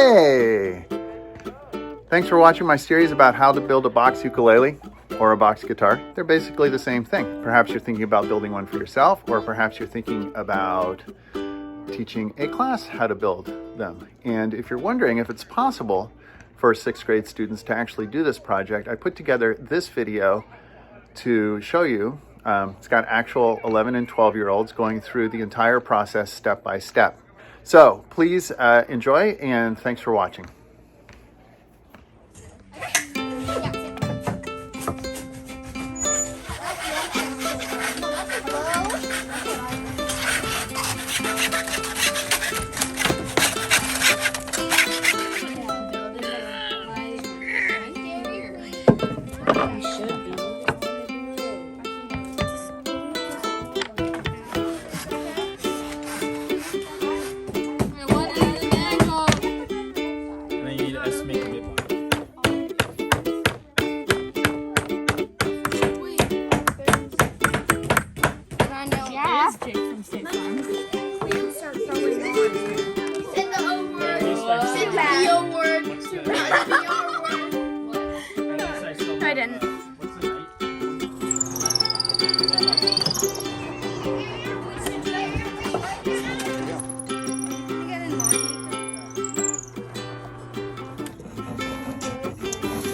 Hey! Thanks for watching my series about how to build a box ukulele or a box guitar. They're basically the same thing. Perhaps you're thinking about building one for yourself, or perhaps you're thinking about teaching a class how to build them. And if you're wondering if it's possible for 6th grade students to actually do this project, I put together this video to show you. It's got actual 11 and 12-year-olds going through the entire process step by step. So please enjoy, and thanks for watching. I didn't.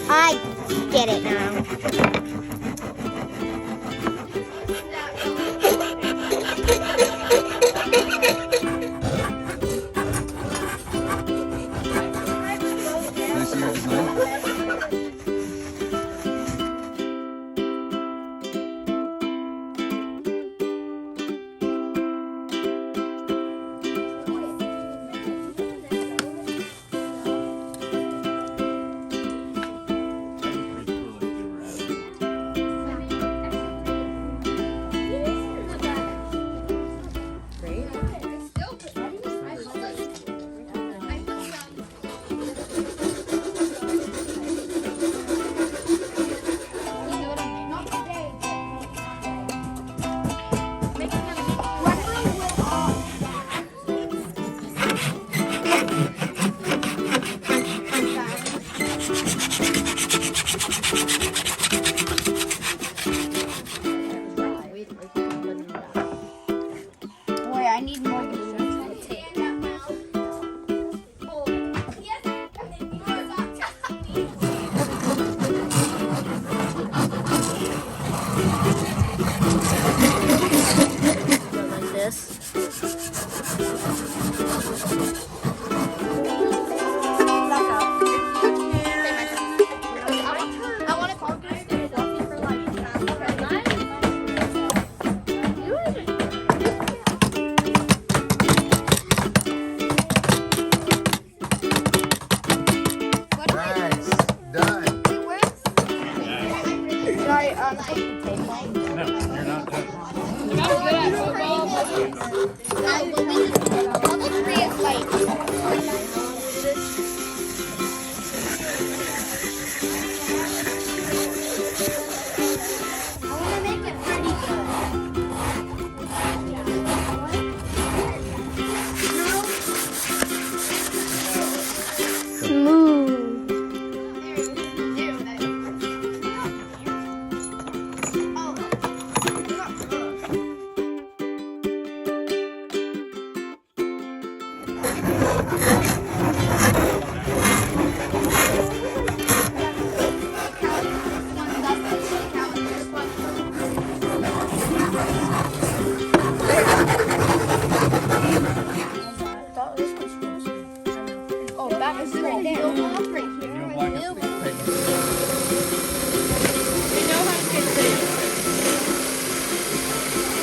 I get it now. I need more tape. Like this.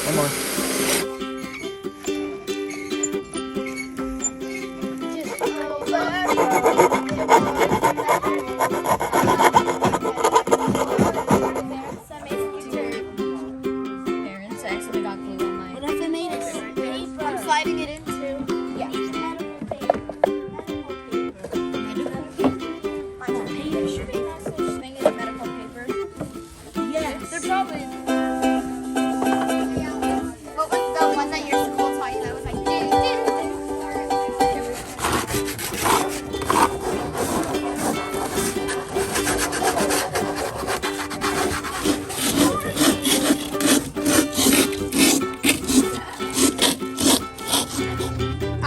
One more. Parents actually got glue on mine. What if I made it? I'm sliding it into. Yeah. Thing is medical paper. Yes. They're probably. What was the one that your school taught you that was like?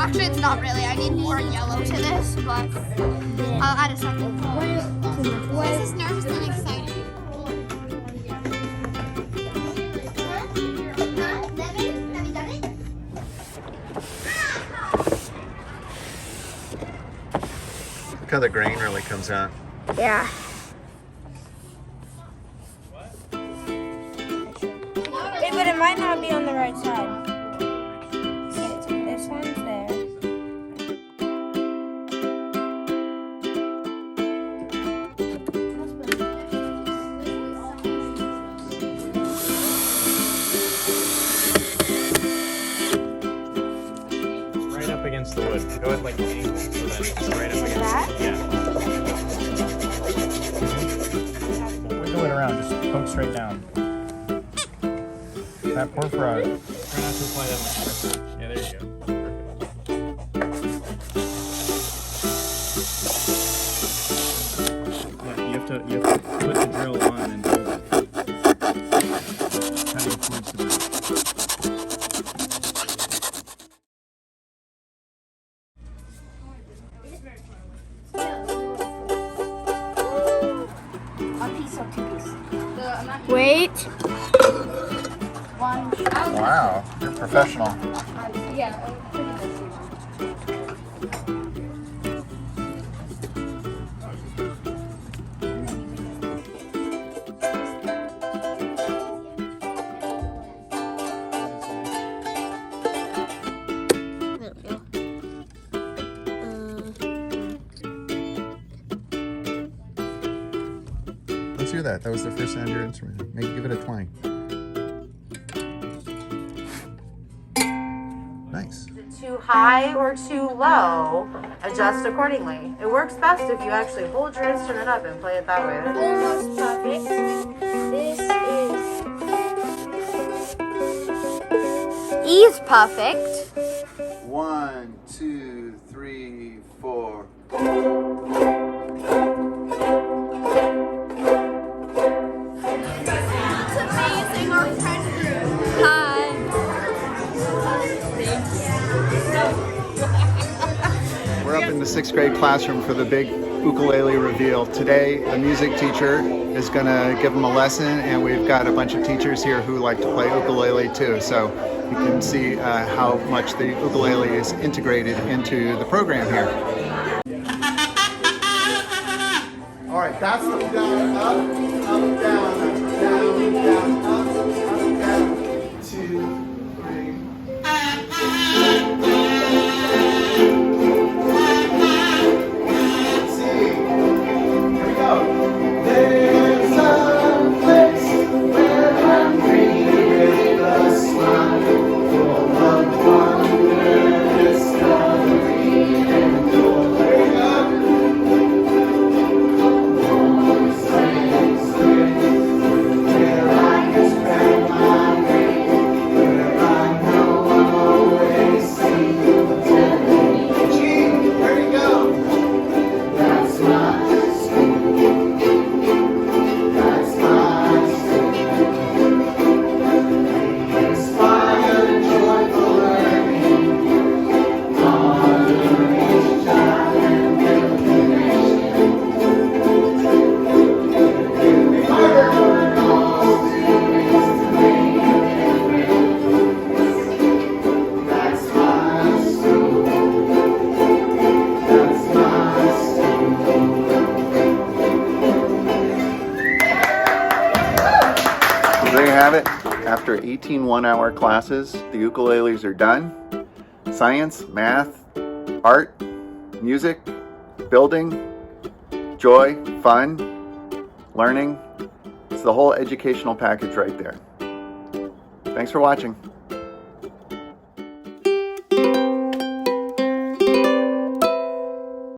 Actually, it's not really. I need more yellow to this, but I'll add a second. This is nervous and exciting. Look how the grain really comes out. Yeah. Hey, but it might not be on the right side. Okay, this one's there. Right up against the wood. Go at like an angle so that it's right up against That? Yeah. Wiggle it around, just poke straight down. That poor frog. Try not to apply that much pressure. Yeah, there you go. Perfect. Yeah, you have to put the drill on and hold it. How do you force the drill? Wait. Wow, you're professional. There we go. Let's hear that. That was the first sound of your instrument. Give it a twang. Nice. Too high or too low, adjust accordingly. It works best if you actually hold your instrument up and play it that way. Almost perfect. This is E's perfect. 1, 2, 3, 4. It's amazing, our friend group. Hi. We're up in the 6th grade classroom for the big ukulele reveal. Today, the music teacher is going to give them a lesson, and we've got a bunch of teachers here who like to play ukulele too. So you can see how much the ukulele is integrated into the program here. All right, that's what we got. Up, down, up, down, 2, 3. There you have it. After 18 one-hour classes, the ukuleles are done. Science, math, art, music, building, joy, fun, learning. It's the whole educational package right there. Thanks for watching.